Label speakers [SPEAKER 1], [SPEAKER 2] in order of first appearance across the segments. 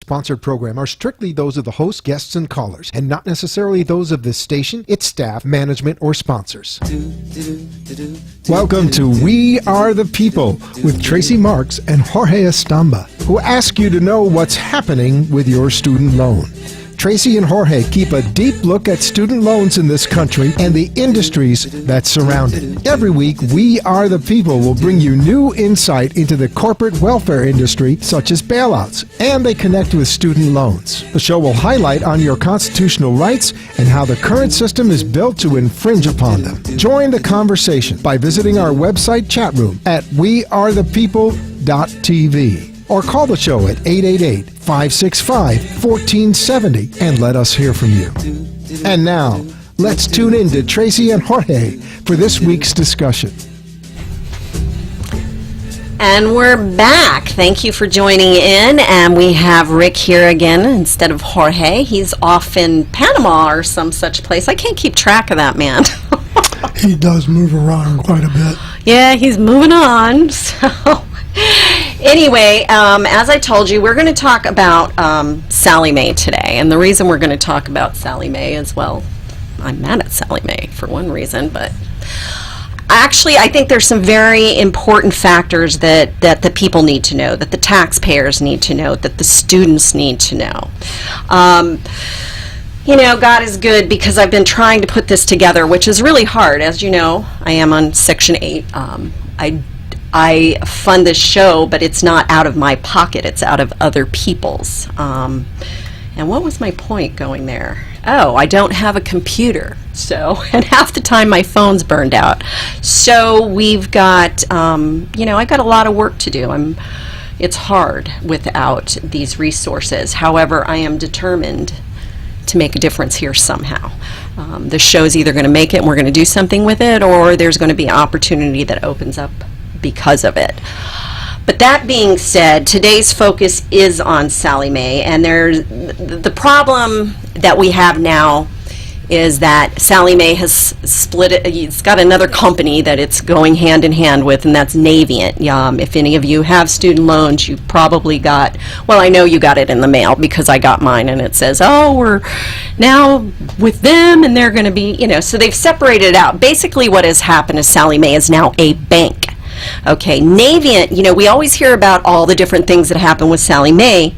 [SPEAKER 1] sponsored program are strictly those of the host, guests, and callers, and not necessarily those of this station, its staff, management, or sponsors. Welcome to We Are the People with Tracy Marks and Jorge Estamba, who ask you to know what's happening with your student loan. Tracy and Jorge keep a deep look at student loans in this country and the industries that surround it. Every week, We Are the People will bring you new insight into the corporate welfare industry, such as bailouts, and they connect with student loans. The show will highlight on your constitutional rights and how the current system is built to infringe upon them. Join the conversation by visiting our website chat room at wearethepeople.tv. Or call the show at 888-565-1470 and let us hear from you. And now, let's tune in to Tracy and Jorge for this week's discussion.
[SPEAKER 2] And we're back. Thank you for joining in. And we have Rick here again instead of Jorge. He's off in Panama or some such place. I can't keep track of that man.
[SPEAKER 3] He does move around quite a bit.
[SPEAKER 2] Yeah, he's moving on. So anyway, as I told you, we're going to talk about Sallie Mae today. And the reason we're going to talk about Sallie Mae is, well, I'm mad at Sallie Mae for one reason, but actually I think there's some very important factors that the people need to know, that the taxpayers need to know, that the students need to know. You know, God is good, because I've been trying to put this together, which is really hard. As you know, I am on Section 8. I fund this show, but it's not out of my pocket. It's out of other people's. And what was my point going there? Oh, I don't have a computer. So, and half the time my phone's burned out. So we've got, you know, I got a lot of work to do. It's hard without these resources. However, I am determined to make a difference here somehow. The show's either going to make it and we're going to do something with it, or there's going to be an opportunity that opens up because of it. But that being said, today's focus is on Sallie Mae, and there's the problem that we have now is that Sallie Mae has split it. It's got another company that it's going hand in hand with, and that's Navient. If any of you have student loans, you probably got, well, I know you got it in the mail because I got mine, and it says, oh, we're now with them, and they're going to be, you know, so they've separated it out. Basically what has happened is Sallie Mae is now a bank. Okay, Navient, you know, we always hear about all the different things that happen with Sallie Mae,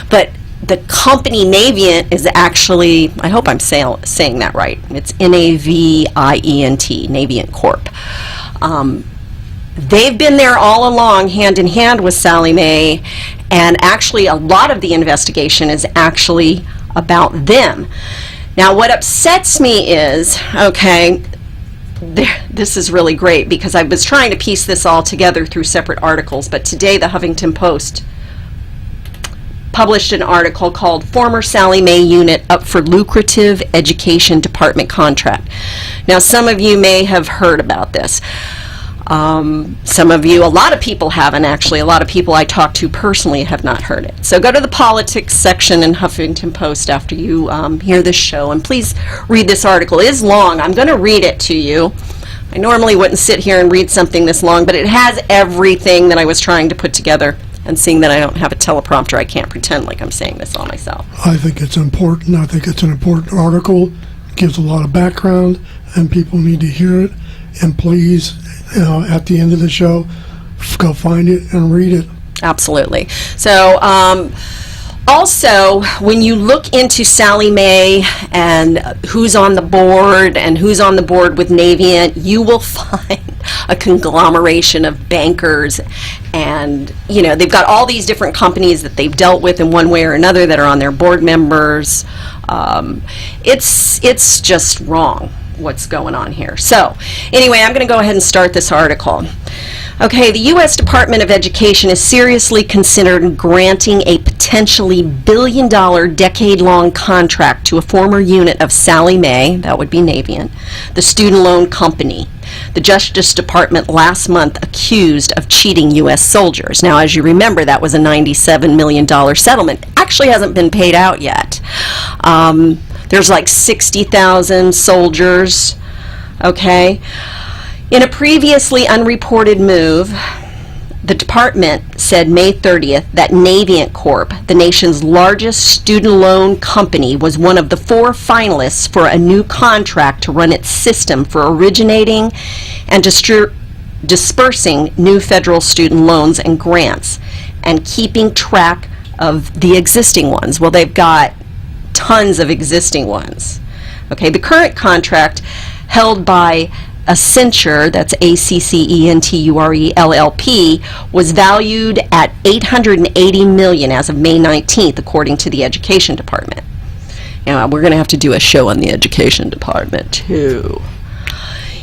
[SPEAKER 2] but the company Navient is actually, I hope I'm saying that right, it's Navient, Navient Corp. They've been there all along, hand in hand with Sallie Mae, and actually a lot of the investigation is actually about them. Now, what upsets me is, okay, this is really great, because I was trying to piece this all together through separate articles, but today the Huffington Post published an article called Former Sallie Mae Unit Up for Lucrative Education Department Contract. Now, some of you may have heard about this. Some of you, a lot of people haven't actually. A lot of people I talked to personally have not heard it. So go to the politics section in Huffington Post after you hear this show, and please read this article. It is long. I'm going to read it to you. I normally wouldn't sit here and read something this long, but it has everything that I was trying to put together. And seeing that I don't have a teleprompter, I can't pretend like I'm saying this all myself.
[SPEAKER 3] I think it's important. I think it's an important article. It gives a lot of background, and people need to hear it. And please, at the end of the show, go find it and read it.
[SPEAKER 2] Absolutely. So, also, when you look into Sallie Mae and who's on the board and who's on the board with Navient, you will find a conglomeration of bankers, and you know, they've got all these different companies that they've dealt with in one way or another that are on their board members. It's just wrong what's going on here. So anyway, I'm going to go ahead and start this article. Okay, the U.S. Department of Education is seriously considering granting a potentially billion-dollar, decade-long contract to a former unit of Sallie Mae, that would be Navient, the student loan company. The Justice Department last month accused of cheating U.S. soldiers. Now, as you remember, that was a $97 million settlement. Actually hasn't been paid out yet. There's like 60,000 soldiers, okay? In a previously unreported move, The department said May 30th that Navient Corp., the nation's largest student loan company, was one of the 4 finalists for a new contract to run its system for originating and dispersing new federal student loans and grants and keeping track of the existing ones. Well, they've got tons of existing ones. Okay, the current contract held by Accenture, that's Accenture LLP, was valued at $880 million as of May 19th, according to the Education Department. Now, we're going to have to do a show on the Education Department, too.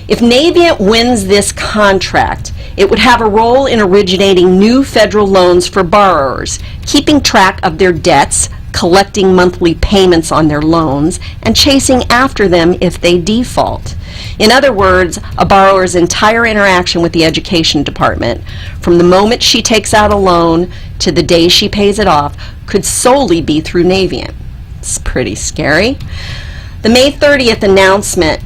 [SPEAKER 2] If Navient wins this contract, it would have a role in originating new federal loans for borrowers, keeping track of their debts, collecting monthly payments on their loans, and chasing after them if they default. In other words, a borrower's entire interaction with the Education Department, from the moment she takes out a loan to the day she pays it off, could solely be through Navient. It's pretty scary. The May 30th announcement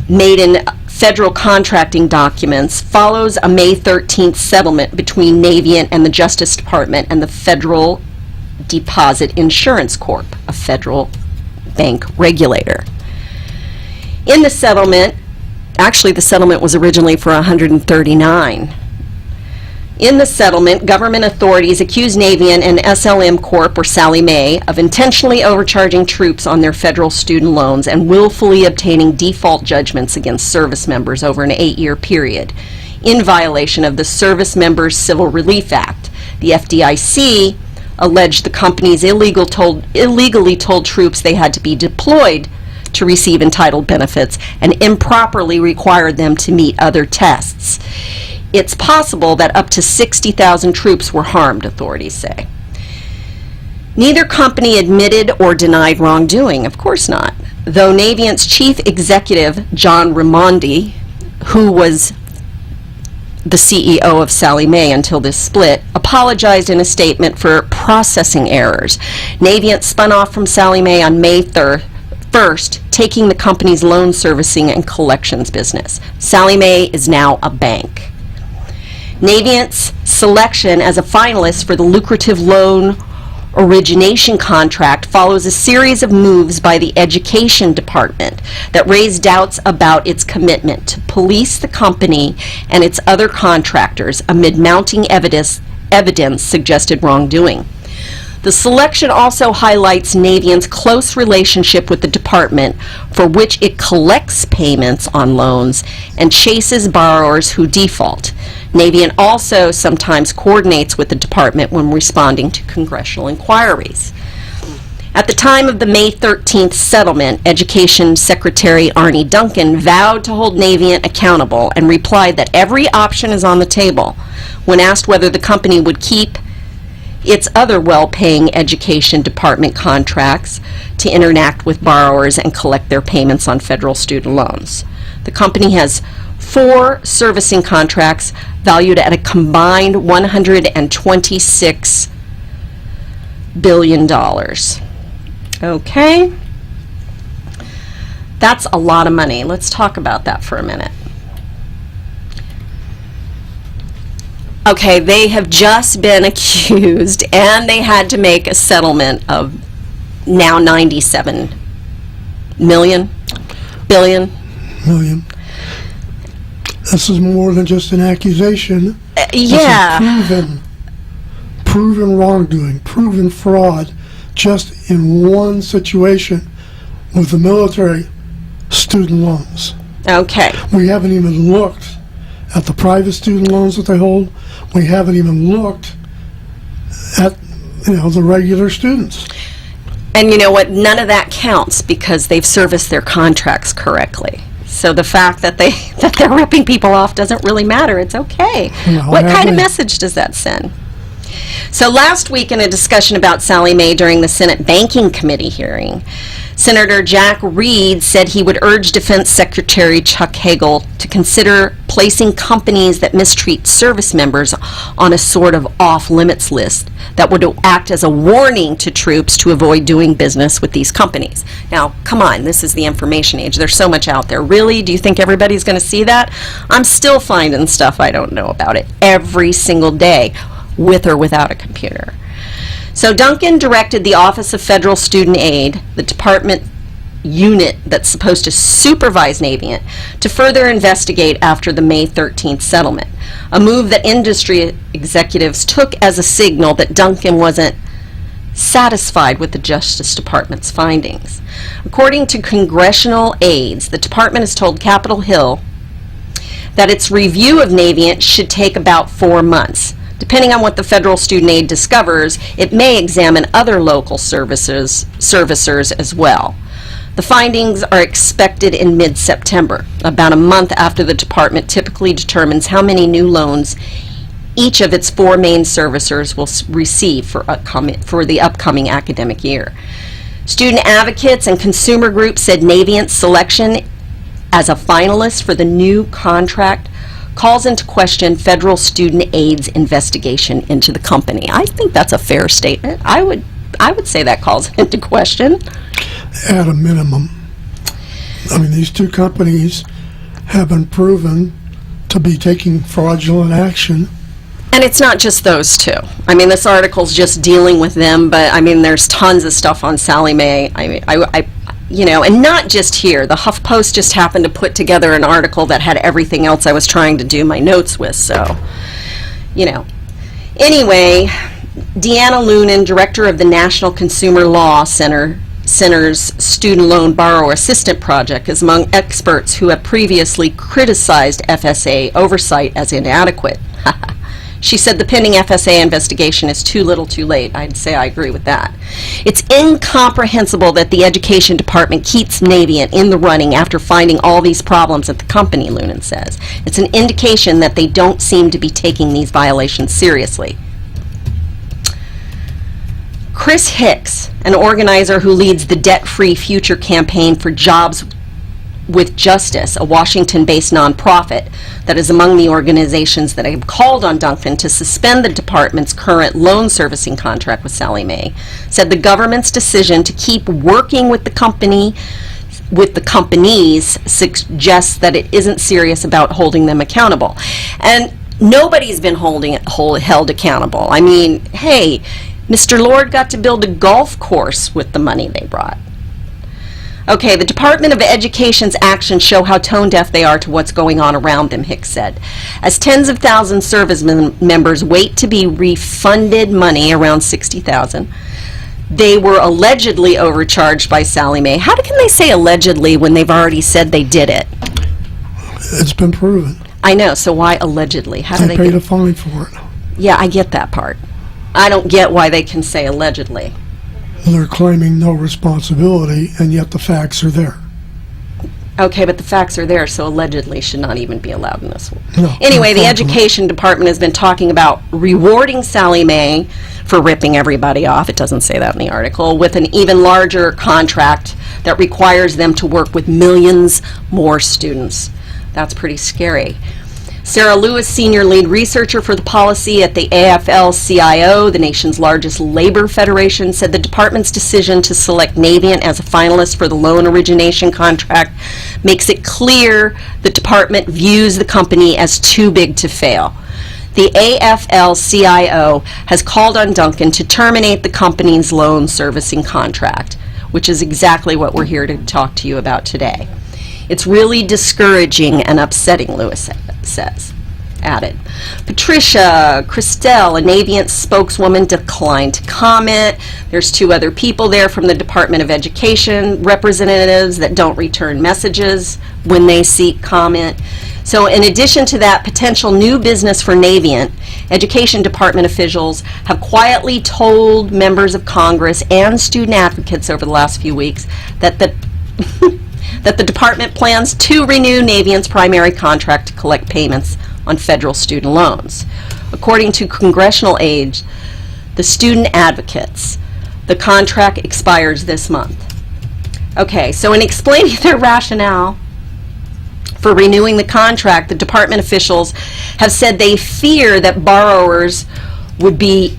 [SPEAKER 2] made in federal contracting documents follows a May 13th settlement between Navient and the Justice Department and the Federal Deposit Insurance Corp., a federal bank regulator. In the settlement, actually the settlement was originally for $139. In the settlement, government authorities accused Navient and SLM Corp., or Sallie Mae, of intentionally overcharging troops on their federal student loans and willfully obtaining default judgments against service members over an 8-year period, in violation of the Service Members Civil Relief Act. The FDIC alleged the companies illegally told troops they had to be deployed to receive entitled benefits and improperly required them to meet other tests. It's possible that up to 60,000 troops were harmed, authorities say. Neither company admitted or denied wrongdoing, of course not, though Navient's chief executive, John Raimondi, who was the CEO of Sallie Mae until this split, apologized in a statement for processing errors. Navient spun off from Sallie Mae on May 1st, taking the company's loan servicing and collections business. Sallie Mae is now a bank. Navient's selection as a finalist for the lucrative loan origination contract follows a series of moves by the Education Department that raise doubts about its commitment to police the company and its other contractors amid mounting evidence suggested wrongdoing. The selection also highlights Navient's close relationship with the department, for which it collects payments on loans and chases borrowers who default. Navient also sometimes coordinates with the department when responding to congressional inquiries. At the time of the May 13th settlement, Education Secretary Arne Duncan vowed to hold Navient accountable and replied that every option is on the table. When asked whether the company would keep its other well-paying Education Department contracts to interact with borrowers and collect their payments on federal student loans. The company has 4 servicing contracts valued at a combined $126 billion. Okay? That's a lot of money. Let's talk about that for a minute. Okay, they have just been accused, and they had to make a settlement of now $97 billion.
[SPEAKER 3] This is more than just an accusation.
[SPEAKER 2] Yeah.
[SPEAKER 3] This is proven wrongdoing, proven fraud, just in one situation with the military student loans.
[SPEAKER 2] Okay.
[SPEAKER 3] We haven't even looked at the private student loans that they hold. We haven't even looked at, the regular students.
[SPEAKER 2] And you know what? None of that counts because they've serviced their contracts correctly. So the fact that they're ripping people off doesn't really matter. It's okay.
[SPEAKER 3] Well,
[SPEAKER 2] What kind of message does that send? So last week, in a discussion about Sallie Mae during the Senate Banking Committee hearing, Senator Jack Reed said he would urge Defense Secretary Chuck Hagel to consider placing companies that mistreat service members on a sort of off-limits list that would act as a warning to troops to avoid doing business with these companies. Now, come on, this is the information age. There's so much out there. Really? Do you think everybody's going to see that? I'm still finding stuff I don't know about it every single day, with or without a computer. So Duncan directed the Office of Federal Student Aid, the department unit that's supposed to supervise Navient, to further investigate after the May 13th settlement, a move that industry executives took as a signal that Duncan wasn't satisfied with the Justice Department's findings. According to congressional aides, the department has told Capitol Hill that its review of Navient should take about 4 months. Depending on what the federal student aid discovers, it may examine other local servicers as well. The findings are expected in mid-September, about a month after the department typically determines how many new loans each of its 4 main servicers will receive for the upcoming academic year. Student advocates and consumer groups said Navient's selection as a finalist for the new contract calls into question federal student aid's investigation into the company. I think that's a fair statement. I would say that calls into question.
[SPEAKER 3] At a minimum. I mean, these 2 companies have been proven to be taking fraudulent action.
[SPEAKER 2] And it's not just those 2. I mean, this article's just dealing with them, but I mean, there's tons of stuff on Sallie Mae. I mean, you know, and not just here. The HuffPost just happened to put together an article that had everything else I was trying to do my notes with, so, you know. Anyway, Deanna Lunan, director of the National Consumer Law Center's Student Loan Borrower Assistant Project, is among experts who have previously criticized FSA oversight as inadequate. She said the pending FSA investigation is too little too late. I'd say I agree with that. It's incomprehensible that the Education Department keeps Navient in the running after finding all these problems at the company, Lunan says. It's an indication that they don't seem to be taking these violations seriously. Chris Hicks, an organizer who leads the Debt-Free Future Campaign for Jobs with Justice, a Washington-based nonprofit that is among the organizations that have called on Duncan to suspend the department's current loan servicing contract with Sallie Mae, said the government's decision to keep working with the companies suggests that it isn't serious about holding them accountable. And nobody's been held accountable. I mean, hey, Mr. Lord got to build a golf course with the money they brought. Okay, the Department of Education's actions show how tone-deaf they are to what's going on around them, Hicks said. As tens of thousands of service members wait to be refunded money, around $60,000, they were allegedly overcharged by Sallie Mae. How can they say allegedly when they've already said they did it?
[SPEAKER 3] It's been proven.
[SPEAKER 2] I know, so why allegedly? How do
[SPEAKER 3] They paid a fine for it.
[SPEAKER 2] Yeah, I get that part. I don't get why they can say allegedly.
[SPEAKER 3] They're claiming no responsibility, and yet the facts are there.
[SPEAKER 2] Okay, but the facts are there, so allegedly should not even be allowed in this one.
[SPEAKER 3] No,
[SPEAKER 2] Anyway, the
[SPEAKER 3] unfortunately.
[SPEAKER 2] Education Department has been talking about rewarding Sallie Mae for ripping everybody off, it doesn't say that in the article, with an even larger contract that requires them to work with millions more students. That's pretty scary. Sarah Lewis, senior lead researcher for the policy at the AFL-CIO, the nation's largest labor federation, said the department's decision to select Navient as a finalist for the loan origination contract makes it clear the department views the company as too big to fail. The AFL-CIO has called on Duncan to terminate the company's loan servicing contract, which is exactly what we're here to talk to you about today. It's really discouraging and upsetting, Lewis added. Patricia Christel, a Navient spokeswoman, declined to comment. There's 2 other people there from the Department of Education representatives that don't return messages when they seek comment. So in addition to that potential new business for Navient, Education Department officials have quietly told members of Congress and student advocates over the last few weeks that the that the department plans to renew Navient's primary contract to collect payments on federal student loans. According to congressional aides, the student advocates, the contract expires this month. Okay, so in explaining their rationale for renewing the contract, the department officials have said they fear that borrowers would be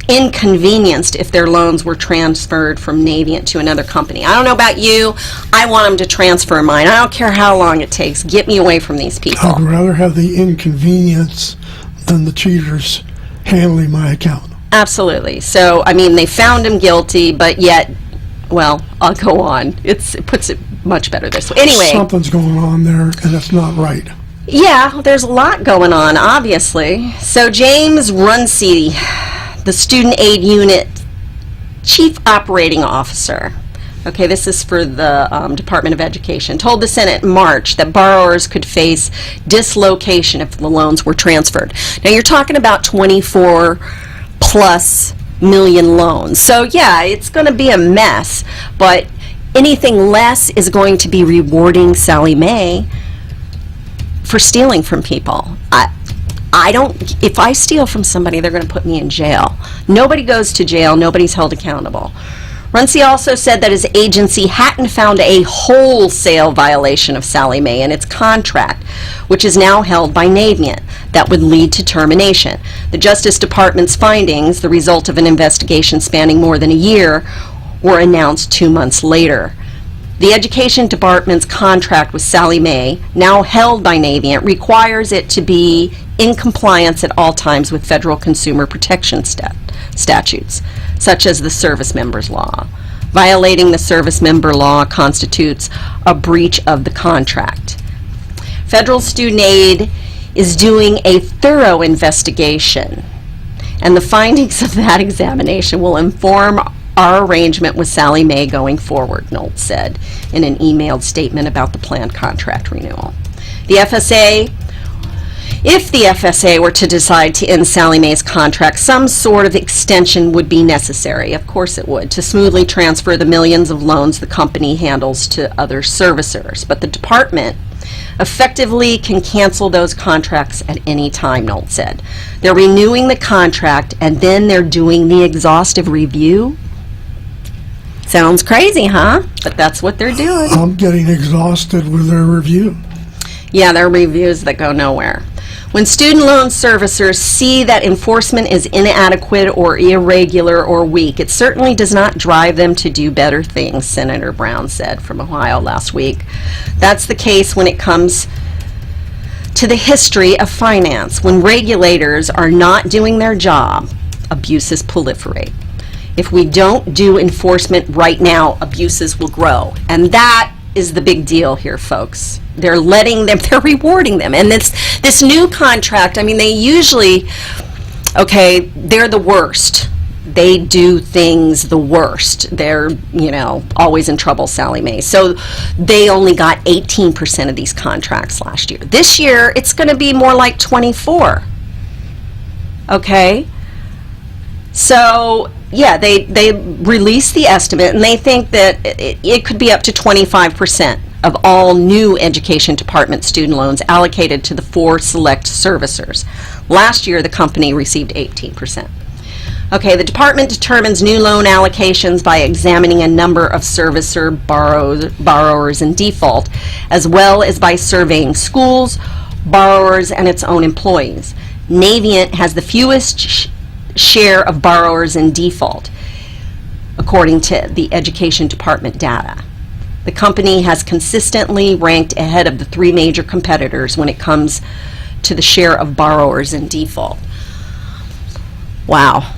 [SPEAKER 2] inconvenienced if their loans were transferred from Navient to another company. I don't know about you. I want them to transfer mine. I don't care how long it takes. Get me away from these people.
[SPEAKER 3] I'd rather have the inconvenience than the cheaters handling my account.
[SPEAKER 2] Absolutely. So, I mean, they found him guilty, but yet, well, I'll go on. It puts it much better this way. Anyway.
[SPEAKER 3] Something's going on there, and it's not right.
[SPEAKER 2] Yeah, there's a lot going on, obviously. So James Runcie, the Student Aid Unit Chief Operating Officer, okay, this is for the Department of Education, told the Senate in March that borrowers could face dislocation if the loans were transferred. Now, you're talking about 24+ million loans. So, yeah, it's going to be a mess, but anything less is going to be rewarding Sallie Mae for stealing from people. If I steal from somebody, they're going to put me in jail. Nobody goes to jail. Nobody's held accountable. Runcie also said that his agency hadn't found a wholesale violation of Sallie Mae in its contract, which is now held by Navient, that would lead to termination. The Justice Department's findings, the result of an investigation spanning more than a year, were announced 2 months later. The Education Department's contract with Sallie Mae, now held by Navient, requires it to be in compliance at all times with federal consumer protection statutes, such as the Service Members Law. Violating the Service Member Law constitutes a breach of the contract. Federal Student Aid is doing a thorough investigation, and the findings of that examination will inform our arrangement with Sallie Mae going forward, Knowles said in an emailed statement about the planned contract renewal. If the FSA were to decide to end Sallie Mae's contract, some sort of extension would be necessary, of course it would, to smoothly transfer the millions of loans the company handles to other servicers. But the department effectively can cancel those contracts at any time, Knowles said. They're renewing the contract and then they're doing the exhaustive review. Sounds crazy, huh? But that's what they're doing.
[SPEAKER 3] I'm getting exhausted with their review.
[SPEAKER 2] Yeah, they're reviews that go nowhere. When student loan servicers see that enforcement is inadequate or irregular or weak, it certainly does not drive them to do better things, Senator Brown said from Ohio last week. That's the case when it comes to the history of finance. When regulators are not doing their job, abuses proliferate. If we don't do enforcement right now, abuses will grow. And that is the big deal here, folks. They're letting them, they're rewarding them. And this new contract, I mean, they usually, okay, they're the worst. They do things the worst. They're, always in trouble, Sallie Mae. So they only got 18% of these contracts last year. This year, it's going to be more like 24. Okay? So, yeah, they released the estimate, and they think that it could be up to 25% of all new Education Department student loans allocated to the 4 select servicers. Last year, the company received 18%. Okay, the department determines new loan allocations by examining a number of servicer borrowers in default, as well as by surveying schools, borrowers, and its own employees. Navient has the fewest share of borrowers in default, according to the Education Department data. The company has consistently ranked ahead of the 3 major competitors when it comes to the share of borrowers in default. Wow.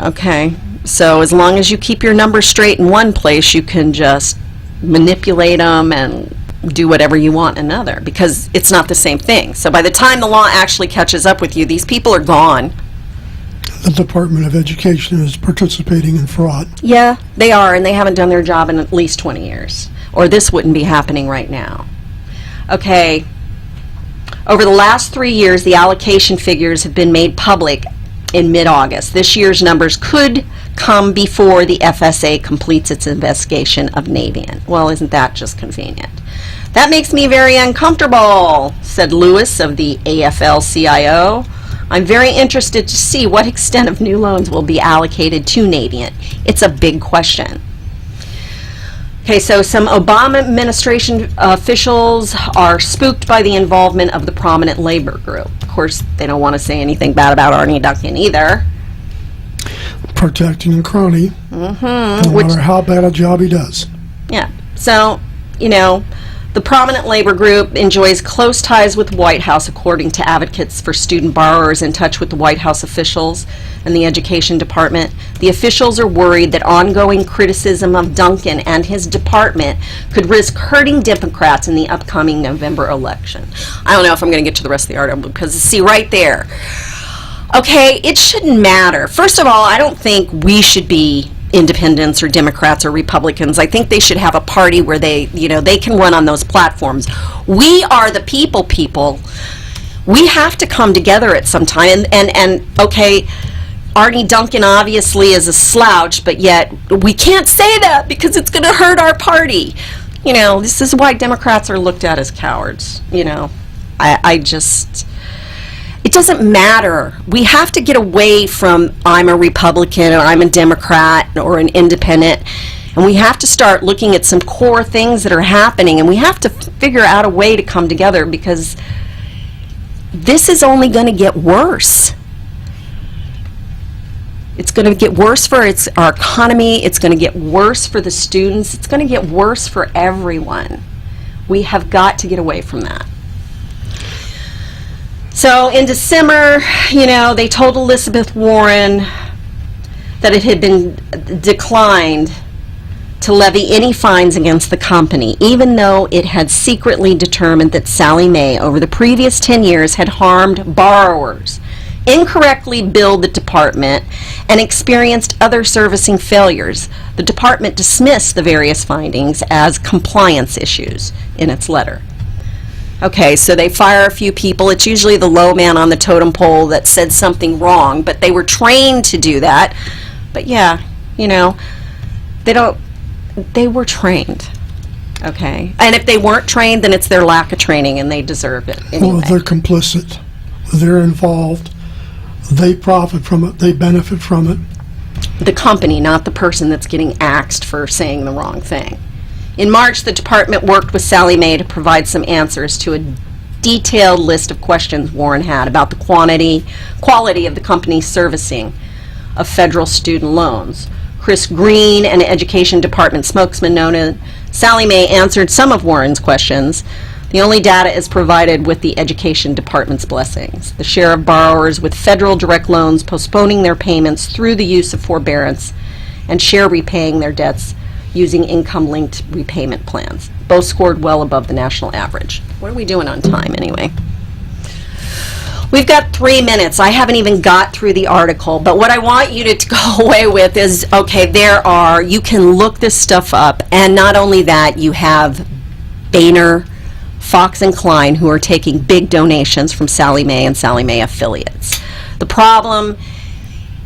[SPEAKER 2] Okay. So as long as you keep your numbers straight in one place, you can just manipulate them and do whatever you want in another, because it's not the same thing. So by the time the law actually catches up with you, these people are gone.
[SPEAKER 3] The Department of Education is participating in fraud.
[SPEAKER 2] Yeah, they are, and they haven't done their job in at least 20 years, or this wouldn't be happening right now. Okay, over the last 3 years, the allocation figures have been made public in mid-August. This year's numbers could come before the FSA completes its investigation of Navient. Well, isn't that just convenient? That makes me very uncomfortable, said Lewis of the AFL-CIO. I'm very interested to see what extent of new loans will be allocated to Navient. It's a big question. Okay, so some Obama administration officials are spooked by the involvement of the prominent labor group. Of course, they don't want to say anything bad about Arnie Duncan either.
[SPEAKER 3] Protecting a crony, no matter how bad a job he does.
[SPEAKER 2] Yeah, so, the prominent labor group enjoys close ties with the White House, according to advocates for student borrowers in touch with the White House officials and the Education Department. The officials are worried that ongoing criticism of Duncan and his department could risk hurting Democrats in the upcoming November election. I don't know if I'm going to get to the rest of the article because, see, right there. Okay, it shouldn't matter. First of all, I don't think we should be independents or Democrats or Republicans. I think they should have a party where they can run on those platforms. We are the people. We have to come together at some time. And okay, Arnie Duncan obviously is a slouch, but yet we can't say that because it's going to hurt our party. This is why Democrats are looked at as cowards. It doesn't matter. We have to get away from I'm a Republican or I'm a Democrat or an independent, and we have to start looking at some core things that are happening, and we have to figure out a way to come together because this is only going to get worse. It's going to get worse for our economy. It's going to get worse for the students. It's going to get worse for everyone. We have got to get away from that. So in December, they told Elizabeth Warren that it had been declined to levy any fines against the company, even though it had secretly determined that Sallie Mae over the previous 10 years had harmed borrowers, incorrectly billed the department, and experienced other servicing failures. The department dismissed the various findings as compliance issues in its letter. Okay, so they fire a few people. It's usually the low man on the totem pole that said something wrong, but they were trained to do that. But yeah, they were trained. Okay, and if they weren't trained, then it's their lack of training, and they deserve it anyway.
[SPEAKER 3] Well, they're complicit. They're involved. They profit from it. They benefit from it.
[SPEAKER 2] The company, not the person that's getting axed for saying the wrong thing. In March, the department worked with Sallie Mae to provide some answers to a detailed list of questions Warren had about the quality of the company's servicing of federal student loans. Chris Green, an Education Department spokesman, noted Sallie Mae answered some of Warren's questions. The only data is provided with the Education Department's blessings. The share of borrowers with federal direct loans postponing their payments through the use of forbearance and share repaying their debts using income-linked repayment plans. Both scored well above the national average. What are we doing on time, anyway? We've got 3 minutes. I haven't even got through the article, but what I want you to go away with is, okay, you can look this stuff up, and not only that, you have Boehner, Fox and Klein, who are taking big donations from Sallie Mae and Sallie Mae affiliates. The problem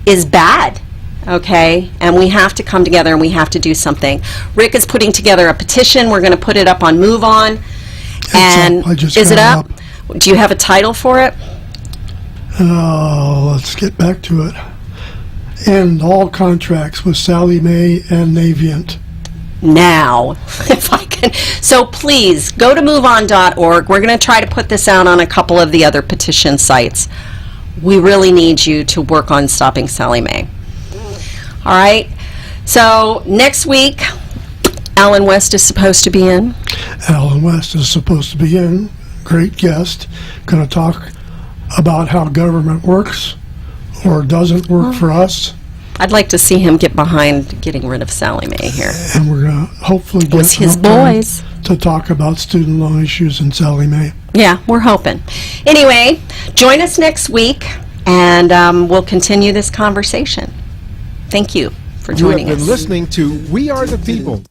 [SPEAKER 2] is bad. Okay, and we have to come together and we have to do something. Rick is putting together a petition. We're going to put it up on MoveOn. And is it up? Do you have a title for it?
[SPEAKER 3] Let's get back to it. End all contracts with Sallie Mae and Navient. Now,
[SPEAKER 2] if I can. So please, go to moveon.org. We're going to try to put this out on a couple of the other petition sites. We really need you to work on stopping Sallie Mae. All right, so next week, Alan West is supposed to be in.
[SPEAKER 3] Alan West is supposed to be in. Great guest. Going to talk about how government works or doesn't work for us.
[SPEAKER 2] I'd like to see him get behind getting rid of Sallie Mae here.
[SPEAKER 3] And we're going to hopefully get
[SPEAKER 2] his boys
[SPEAKER 3] to talk about student loan issues in Sallie Mae.
[SPEAKER 2] Yeah, we're hoping. Anyway, join us next week, and we'll continue this conversation. Thank you for joining us.
[SPEAKER 1] You have been listening to We Are the People.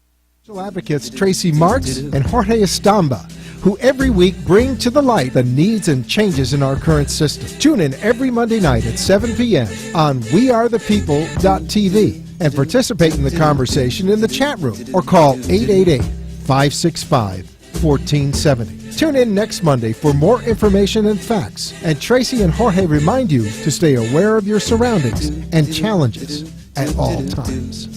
[SPEAKER 1] Social advocates Tracy Marks and Jorge Estamba, who every week bring to the light the needs and changes in our current system. Tune in every Monday night at 7 p.m. on wearethepeople.tv and participate in the conversation in the chat room or call 888-565-5555. 1470. Tune in next Monday for more information and facts. And Tracy and Jorge remind you to stay aware of your surroundings and challenges at all times.